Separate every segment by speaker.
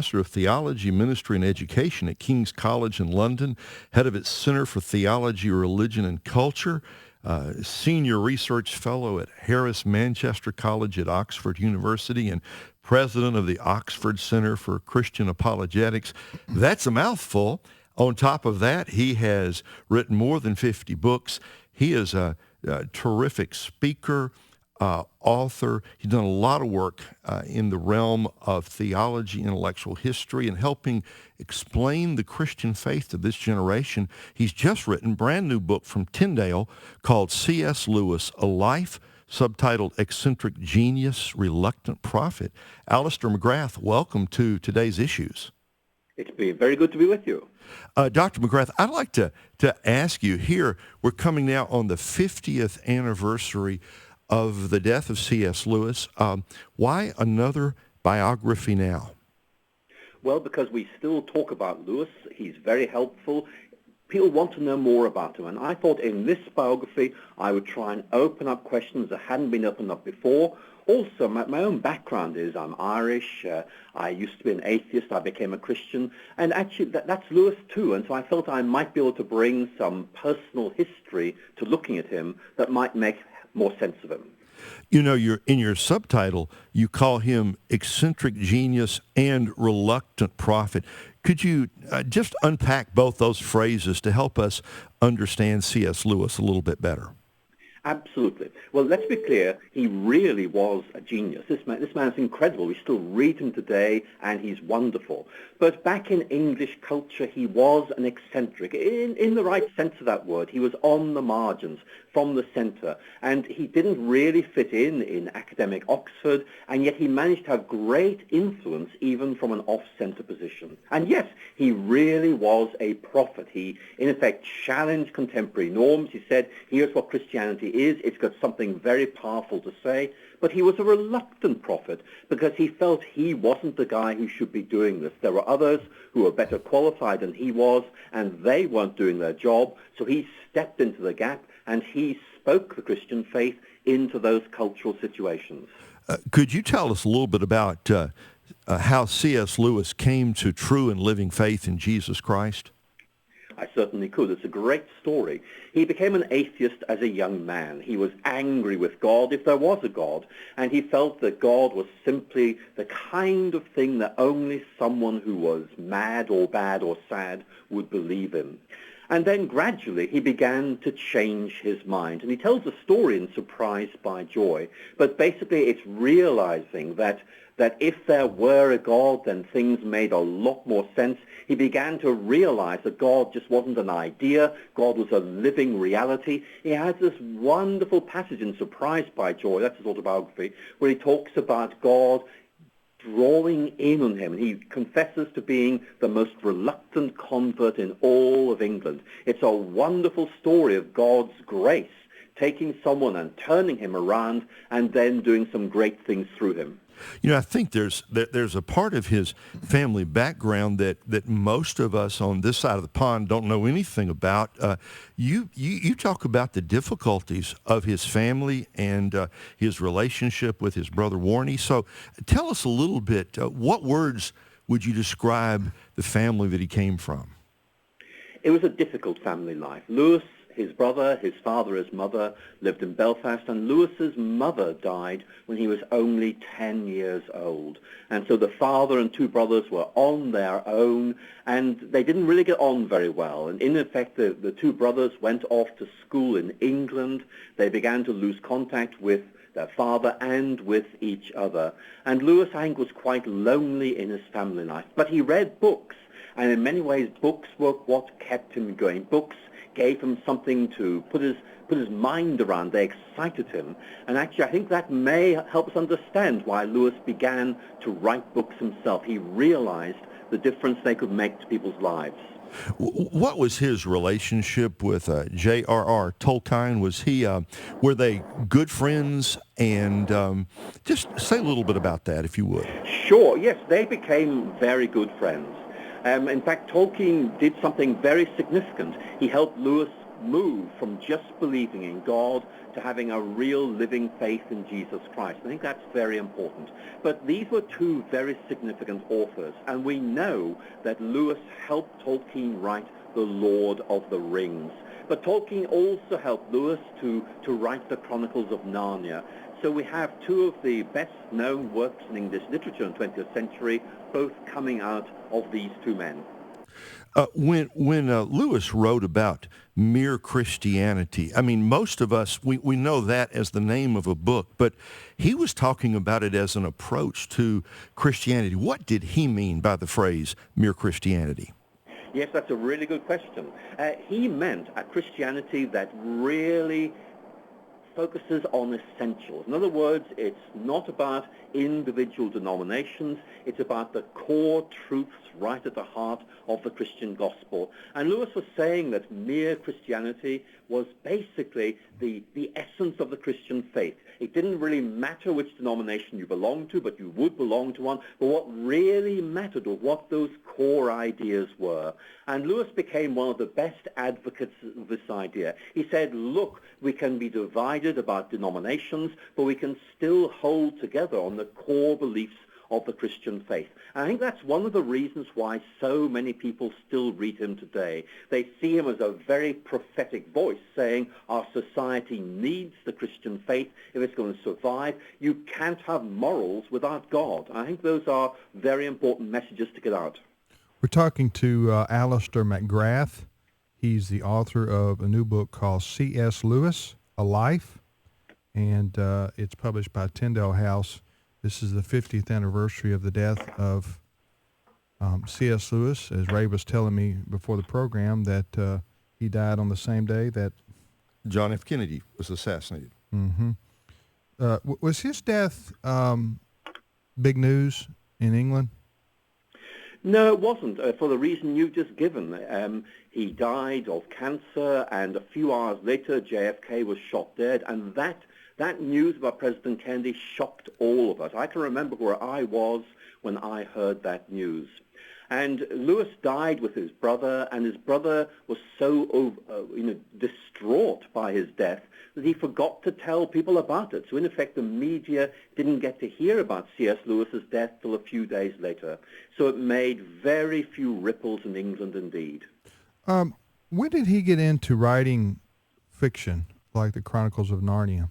Speaker 1: Professor of Theology, Ministry, and Education at King's College in London, head of its Center for Theology, Religion, and Culture, Senior Research Fellow at Harris Manchester College at Oxford University, and President of the Oxford Center for Christian Apologetics. That's a mouthful. On top of that, he has written more than 50 books. He is a terrific speaker, author. He's done a lot of work in the realm of theology, intellectual history, and helping explain the Christian faith to this generation. He's just written a brand new book from Tyndale called C.S. Lewis, A Life, subtitled Eccentric Genius, Reluctant Prophet. Alister McGrath, welcome to today's Issues.
Speaker 2: It's been very good to be with you.
Speaker 1: Dr. McGrath, I'd like to ask you here, we're coming now on the 50th anniversary of the death of C.S. Lewis. Why another biography now?
Speaker 2: Well, because we still talk about Lewis. He's very helpful. People want to know more about him. And I thought in this biography, I would try and open up questions that hadn't been opened up before. Also, my own background is I'm Irish. I used to be an atheist. I became a Christian. And actually, that's Lewis too. And so I felt I might be able to bring some personal history to looking at him that might make more sense of him.
Speaker 1: You know, in your subtitle, you call him eccentric genius and reluctant prophet. Could you just unpack both those phrases to help us understand C.S. Lewis a little bit better?
Speaker 2: Absolutely. Well, let's be clear, he really was a genius. This man is incredible. We still read him today, and he's wonderful. But back in English culture, he was an eccentric. In the right sense of that word, he was on the margins, from the center. And he didn't really fit in academic Oxford, and yet he managed to have great influence even from an off-center position. And yes, he really was a prophet. He, in effect, challenged contemporary norms. He said, here's what Christianity is. It's got something very powerful to say. But he was a reluctant prophet because he felt he wasn't the guy who should be doing this. There were others who were better qualified than he was, and they weren't doing their job. So he stepped into the gap, and he spoke the Christian faith into those cultural situations.
Speaker 1: Could you tell us a little bit about how C.S. Lewis came to true and living faith in Jesus Christ?
Speaker 2: I certainly could. It's a great story. He became an atheist as a young man. He was angry with God, if there was a God, and he felt that God was simply the kind of thing that only someone who was mad or bad or sad would believe in. And then gradually he began to change his mind. And he tells a story in Surprised by Joy, but basically it's realizing that if there were a God, then things made a lot more sense. He began to realize that God just wasn't an idea. God was a living reality. He has this wonderful passage in Surprised by Joy, that's his autobiography, where he talks about God drawing in on him. And he confesses to being the most reluctant convert in all of England. It's a wonderful story of God's grace, taking someone and turning him around and then doing some great things through him.
Speaker 1: You know, I think there's a part of his family background that most of us on this side of the pond don't know anything about. You talk about the difficulties of his family and his relationship with his brother Warnie. So tell us a little bit, what words would you describe the family that he came from?
Speaker 2: It was a difficult family life. Lewis, his brother, his father, his mother lived in Belfast, and Lewis's mother died when he was only 10 years old. And so the father and two brothers were on their own, and they didn't really get on very well. And in effect, the two brothers went off to school in England. They began to lose contact with their father and with each other. And Lewis, I think, was quite lonely in his family life. But he read books, and in many ways, books were what kept him going. Books gave him something to put his mind around. They excited him. And actually, I think that may help us understand why Lewis began to write books himself. He realized the difference they could make to people's lives.
Speaker 1: What was his relationship with JRR Tolkien? Were they good friends? And just say a little bit about that, if you would.
Speaker 2: Sure. Yes, they became very good friends. In fact, Tolkien did something very significant. He helped Lewis move from just believing in God to having a real living faith in Jesus Christ. I think that's very important. But these were two very significant authors, and we know that Lewis helped Tolkien write The Lord of the Rings. But Tolkien also helped Lewis to write the Chronicles of Narnia. So we have two of the best-known works in English literature in the 20th century, both coming out of these two men.
Speaker 1: When Lewis wrote about mere Christianity, I mean, most of us, we know that as the name of a book, but he was talking about it as an approach to Christianity. What did he mean by the phrase mere Christianity?
Speaker 2: Yes, that's a really good question. He meant a Christianity that really focuses on essentials. In other words, it's not about individual denominations. It's about the core truths right at the heart of the Christian gospel. And Lewis was saying that mere Christianity was basically the essence of the Christian faith. It didn't really matter which denomination you belonged to, but you would belong to one. But what really mattered was what those core ideas were. And Lewis became one of the best advocates of this idea. He said, look, we can be divided about denominations, but we can still hold together on the core beliefs of the Christian faith. And I think that's one of the reasons why so many people still read him today. They see him as a very prophetic voice saying our society needs the Christian faith if it's going to survive. You can't have morals without God. I think those are very important messages to get out.
Speaker 3: We're talking to Alister McGrath. He's the author of a new book called C.S. Lewis, A Life, and it's published by Tyndale House. This is the 50th anniversary of the death of C.S. Lewis. As Ray was telling me before the program, that he died on the same day that
Speaker 1: John F. Kennedy was assassinated.
Speaker 3: Mm-hmm. Was his death big news in England?
Speaker 2: No, it wasn't, for the reason you've just given. He died of cancer, and a few hours later, JFK was shot dead, and that news about President Kennedy shocked all of us. I can remember where I was when I heard that news. And Lewis died with his brother, and his brother was so distraught by his death that he forgot to tell people about it. So in effect, the media didn't get to hear about C.S. Lewis's death till a few days later. So it made very few ripples in England indeed.
Speaker 3: When did he get into writing fiction like the Chronicles of Narnia?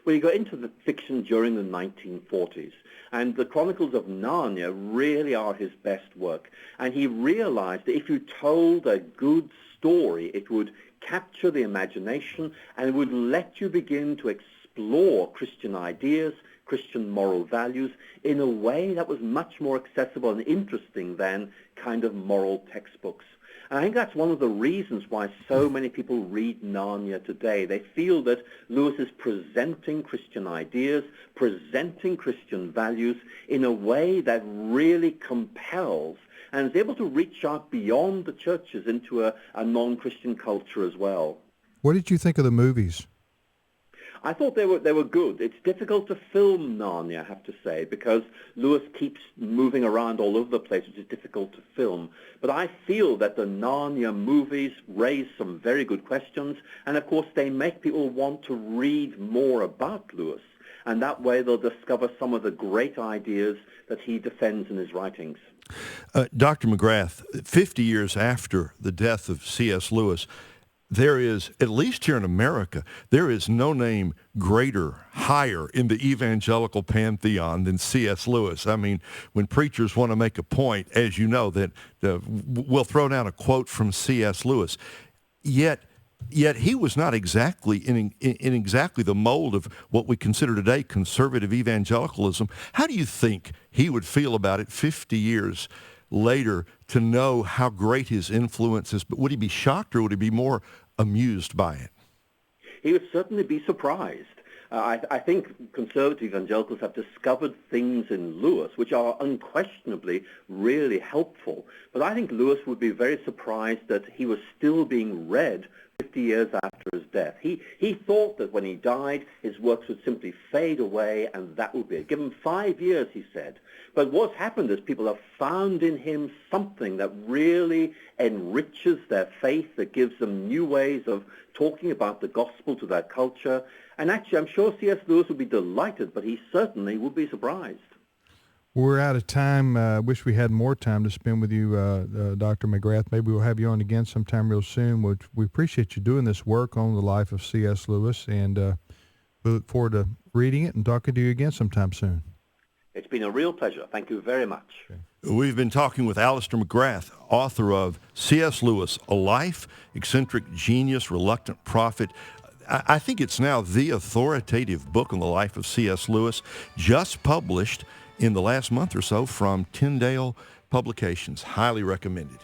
Speaker 2: Well, he got into the fiction during the 1940s, and the Chronicles of Narnia really are his best work. And he realized that if you told a good story, it would capture the imagination and it would let you begin to explore Christian ideas, Christian moral values, in a way that was much more accessible and interesting than kind of moral textbooks. And I think that's one of the reasons why so many people read Narnia today. They feel that Lewis is presenting Christian ideas, presenting Christian values in a way that really compels and is able to reach out beyond the churches into a non-Christian culture as well.
Speaker 3: What did you think of the movies?
Speaker 2: I thought they were good. It's difficult to film Narnia, I have to say, because Lewis keeps moving around all over the place, which is difficult to film. But I feel that the Narnia movies raise some very good questions, and of course they make people want to read more about Lewis, and that way they'll discover some of the great ideas that he defends in his writings.
Speaker 1: Dr. McGrath, 50 years after the death of C.S. Lewis, there is, at least here in America, there is no name greater, higher in the evangelical pantheon than C.S. Lewis. I mean, when preachers want to make a point, as you know, that we'll throw down a quote from C.S. Lewis. Yet he was not exactly in exactly the mold of what we consider today conservative evangelicalism. How do you think he would feel about it 50 years later to know how great his influence is? But would he be shocked or would he be more amused by it?
Speaker 2: He would certainly be surprised. I think conservative evangelicals have discovered things in Lewis which are unquestionably really helpful. But I think Lewis would be very surprised that he was still being read 50 years after his death. He thought that when he died, his works would simply fade away and that would be it. Give him 5 years, he said. But what's happened is people have found in him something that really enriches their faith, that gives them new ways of talking about the gospel to their culture. And actually, I'm sure C.S. Lewis would be delighted, but he certainly would be surprised.
Speaker 3: We're out of time. Wish we had more time to spend with you, Dr. McGrath. Maybe we'll have you on again sometime real soon. We appreciate you doing this work on the life of C.S. Lewis, and we look forward to reading it and talking to you again sometime soon.
Speaker 2: It's been a real pleasure. Thank you very much.
Speaker 1: Okay. We've been talking with Alister McGrath, author of C.S. Lewis, A Life, Eccentric Genius, Reluctant Prophet. I think it's now the authoritative book on the life of C.S. Lewis, just published in the last month or so from Tyndale Publications. Highly recommended.